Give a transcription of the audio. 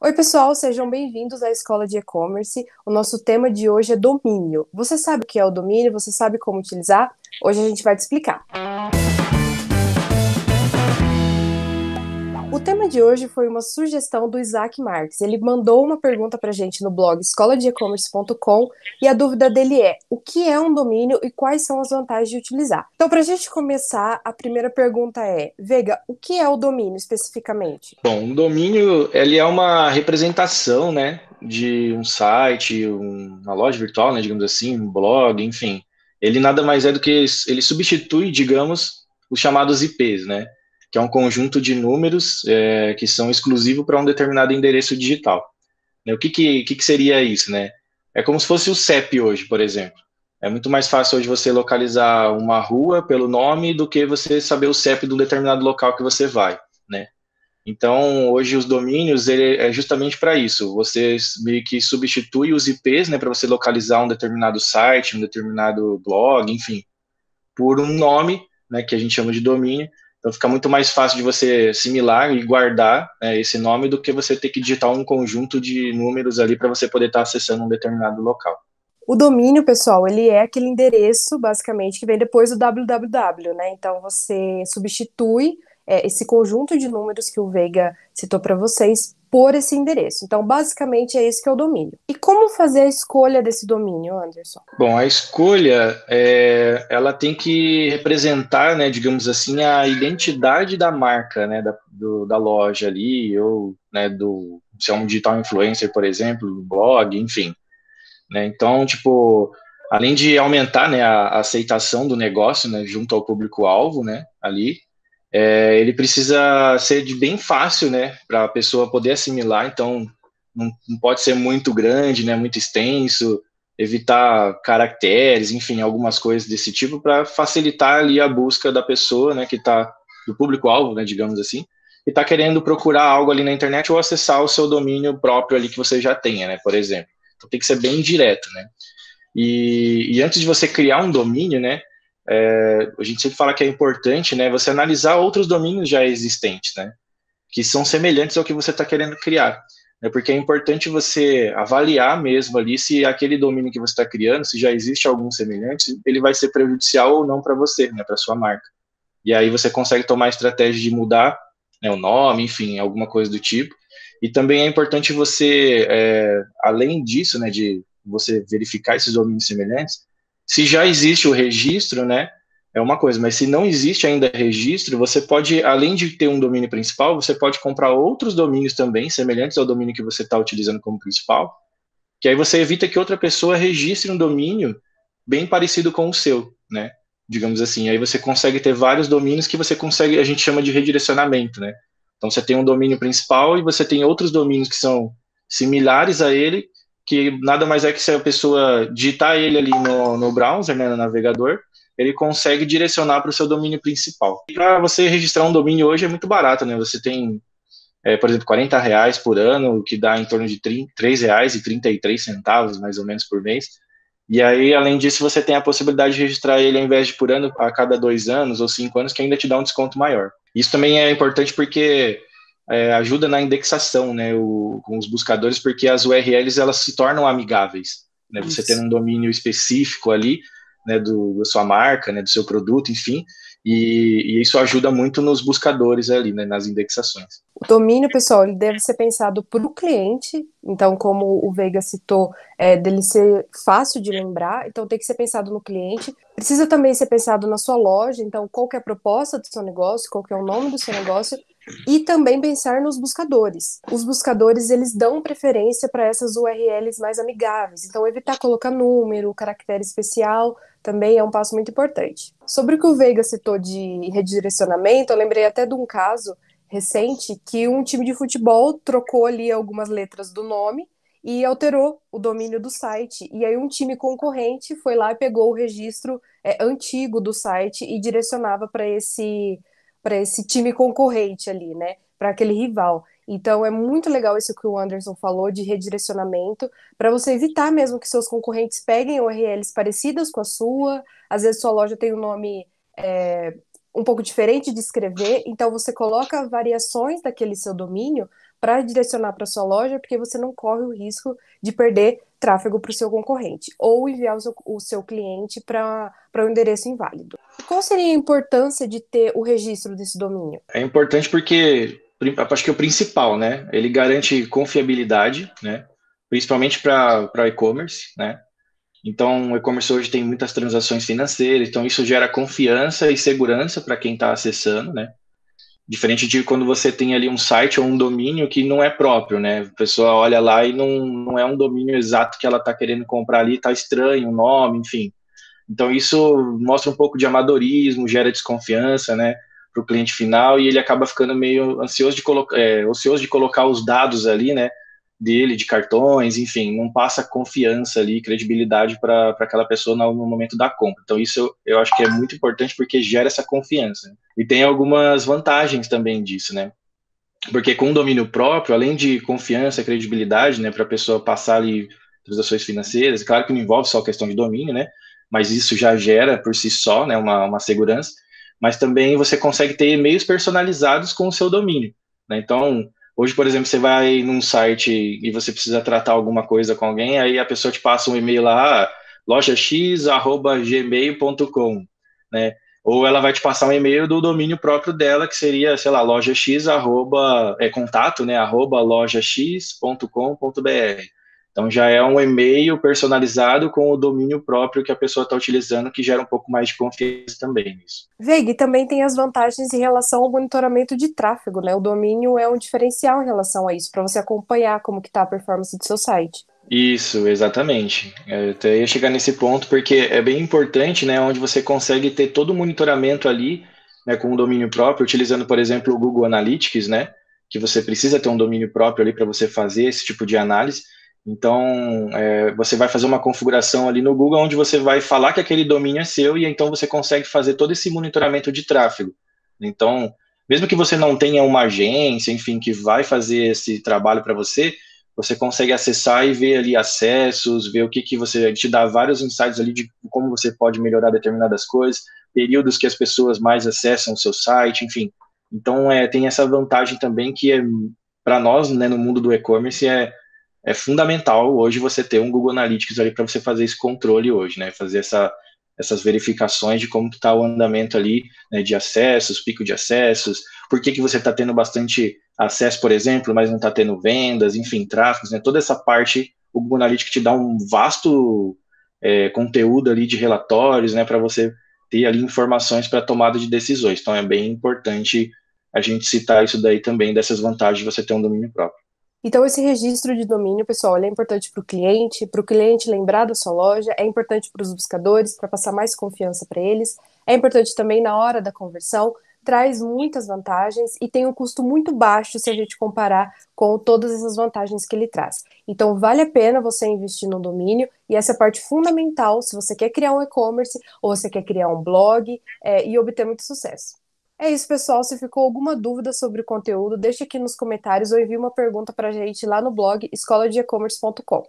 Oi, pessoal, sejam bem-vindos à Escola de E-Commerce. O nosso tema de hoje é domínio. Você sabe o que é o domínio? Você sabe como utilizar? Hoje a gente vai te explicar. O tema de hoje foi uma sugestão do Isaac Marques. Ele mandou uma pergunta para a gente no blog escoladeecommerce.com e a dúvida dele é: o que é um domínio e quais são as vantagens de utilizar? Então, para a gente começar, a primeira pergunta é: Veiga, o que é o domínio especificamente? Bom, um domínio, ele é uma representação, né, de um site, uma loja virtual, né, digamos assim, um blog, enfim. Ele nada mais é do que, ele substitui, digamos, os chamados IPs, né, que é um conjunto de números que são exclusivos para um determinado endereço digital. Né? O que que seria isso, né? É como se fosse o CEP hoje, por exemplo. É muito mais fácil hoje você localizar uma rua pelo nome do que você saber o CEP de um determinado local que você vai, né? Então, hoje os domínios ele é justamente para isso. Você meio que substitui os IPs, né, para você localizar um determinado site, um determinado blog, enfim, por um nome, né, que a gente chama de domínio. Então, fica muito mais fácil de você assimilar e guardar, né, esse nome do que você ter que digitar um conjunto de números ali para você poder estar acessando um determinado local. O domínio, pessoal, ele é aquele endereço, basicamente, que vem depois do www, né? Então, você substitui esse conjunto de números que o Veiga citou para vocês por esse endereço. Então, basicamente, é isso que é o domínio. E como fazer a escolha desse domínio, Anderson? Bom, a escolha, ela tem que representar, né, digamos assim, a identidade da marca, né, da loja ali, ou, né, se é um digital influencer, por exemplo, do blog, enfim, né, então, tipo, além de aumentar, né, a aceitação do negócio, né, junto ao público-alvo, né, ali, ele precisa ser de bem fácil, né, para a pessoa poder assimilar, então, não pode ser muito grande, né, muito extenso, evitar caracteres, enfim, algumas coisas desse tipo para facilitar ali a busca da pessoa, né, que está do público-alvo, né, digamos assim, que está querendo procurar algo ali na internet ou acessar o seu domínio próprio ali que você já tenha, né, por exemplo. Então tem que ser bem direto, né? E antes de você criar um domínio, né, a gente sempre fala que é importante, né, você analisar outros domínios já existentes, né, que são semelhantes ao que você está querendo criar. Né, porque é importante você avaliar mesmo ali se aquele domínio que você está criando, se já existe algum semelhante, ele vai ser prejudicial ou não para você, né, para sua marca. E aí você consegue tomar a estratégia de mudar, né, o nome, enfim, alguma coisa do tipo. E também é importante você, além disso, né, de você verificar esses domínios semelhantes, se já existe o registro, né, é uma coisa, mas se não existe ainda registro, você pode, além de ter um domínio principal, você pode comprar outros domínios também, semelhantes ao domínio que você está utilizando como principal, que aí você evita que outra pessoa registre um domínio bem parecido com o seu, né? Digamos assim, aí você consegue ter vários domínios que você consegue, a gente chama de redirecionamento, né? Então você tem um domínio principal e você tem outros domínios que são similares a ele, que nada mais é que se a pessoa digitar ele ali no browser, né, no navegador, ele consegue direcionar para o seu domínio principal. E para você registrar um domínio hoje é muito barato, né? Você tem por exemplo, R$ 40 por ano, o que dá em torno de R$ 3,33, mais ou menos, por mês. E aí, além disso, você tem a possibilidade de registrar ele ao invés de por ano, a cada 2 anos ou 5 anos, que ainda te dá um desconto maior. Isso também é importante porque ajuda na indexação, né, com os buscadores, porque as URLs elas se tornam amigáveis. Né, você tendo Isso. um domínio específico ali, né, da sua marca, né, do seu produto, enfim, e isso ajuda muito nos buscadores ali, né, nas indexações. O domínio, pessoal, ele deve ser pensado para o cliente. Então, como o Veiga citou, dele ser fácil de lembrar. Então, tem que ser pensado no cliente. Precisa também ser pensado na sua loja. Então, qual que é a proposta do seu negócio, qual que é o nome do seu negócio. E também pensar nos buscadores. Os buscadores, eles dão preferência para essas URLs mais amigáveis. Então, evitar colocar número, caractere especial, também é um passo muito importante. Sobre o que o Veiga citou de redirecionamento, eu lembrei até de um caso recente que um time de futebol trocou ali algumas letras do nome e alterou o domínio do site. E aí um time concorrente foi lá e pegou o registro antigo do site e direcionava para esse time concorrente ali, né? Para aquele rival. Então é muito legal isso que o Anderson falou de redirecionamento, para você evitar mesmo que seus concorrentes peguem URLs parecidas com a sua. Às vezes sua loja tem um nome um pouco diferente de escrever, então você coloca variações daquele seu domínio para direcionar para sua loja, porque você não corre o risco de perder tráfego para o seu concorrente ou enviar o seu cliente para um endereço inválido. Qual seria a importância de ter o registro desse domínio? É importante porque, acho que é o principal, né? Ele garante confiabilidade, né? Principalmente para e-commerce, né? Então, o e-commerce hoje tem muitas transações financeiras, então isso gera confiança e segurança para quem está acessando, né? Diferente de quando você tem ali um site ou um domínio que não é próprio, né? A pessoa olha lá e não é um domínio exato que ela está querendo comprar ali, está estranho o nome, enfim. Então, isso mostra um pouco de amadorismo, gera desconfiança, né, para o cliente final, e ele acaba ficando meio ansioso ocioso de colocar os dados ali, né, dele, de cartões, enfim, não passa confiança ali, credibilidade para aquela pessoa no momento da compra. Então, isso eu acho que é muito importante porque gera essa confiança. E tem algumas vantagens também disso, né? Porque com domínio próprio, além de confiança, credibilidade, né, para a pessoa passar ali transações financeiras, claro que não envolve só a questão de domínio, né, mas isso já gera por si só, né, uma segurança, mas também você consegue ter e-mails personalizados com o seu domínio, né, então, hoje, por exemplo, você vai num site e você precisa tratar alguma coisa com alguém, aí a pessoa te passa um e-mail lá, lojax@gmail.com, né, ou ela vai te passar um e-mail do domínio próprio dela, que seria, sei lá, lojax, contato, né, lojax.com.br. Então já é um e-mail personalizado com o domínio próprio que a pessoa está utilizando, que gera um pouco mais de confiança também nisso. Veig, também tem as vantagens em relação ao monitoramento de tráfego, né? O domínio é um diferencial em relação a isso, para você acompanhar como que está a performance do seu site. Isso, exatamente. Eu até ia chegar nesse ponto porque é bem importante, né, onde você consegue ter todo o monitoramento ali, né, com o domínio próprio, utilizando, por exemplo, o Google Analytics, né, que você precisa ter um domínio próprio ali para você fazer esse tipo de análise. Então, você vai fazer uma configuração ali no Google onde você vai falar que aquele domínio é seu e então você consegue fazer todo esse monitoramento de tráfego. Então, mesmo que você não tenha uma agência, enfim, que vai fazer esse trabalho para você, você consegue acessar e ver ali acessos, ver o que você te dá vários insights ali de como você pode melhorar determinadas coisas, períodos que as pessoas mais acessam o seu site, enfim. Então, tem essa vantagem também que é para nós, né, no mundo do e-commerce é fundamental hoje você ter um Google Analytics ali para você fazer esse controle hoje, né, fazer essas verificações de como está o andamento ali, né, de acessos, pico de acessos, por que você está tendo bastante acesso, por exemplo, mas não está tendo vendas, enfim, tráfegos, né, toda essa parte, o Google Analytics te dá um vasto conteúdo ali de relatórios, né, para você ter ali informações para tomada de decisões. Então é bem importante a gente citar isso daí também, dessas vantagens de você ter um domínio próprio. Então, esse registro de domínio, pessoal, ele é importante para o cliente lembrar da sua loja, é importante para os buscadores, para passar mais confiança para eles, é importante também na hora da conversão, traz muitas vantagens e tem um custo muito baixo se a gente comparar com todas essas vantagens que ele traz. Então, vale a pena você investir no domínio e essa é a parte fundamental se você quer criar um e-commerce ou você quer criar um blog e obter muito sucesso. É isso, pessoal. Se ficou alguma dúvida sobre o conteúdo, deixe aqui nos comentários ou envie uma pergunta para a gente lá no blog escoladeecommerce.com.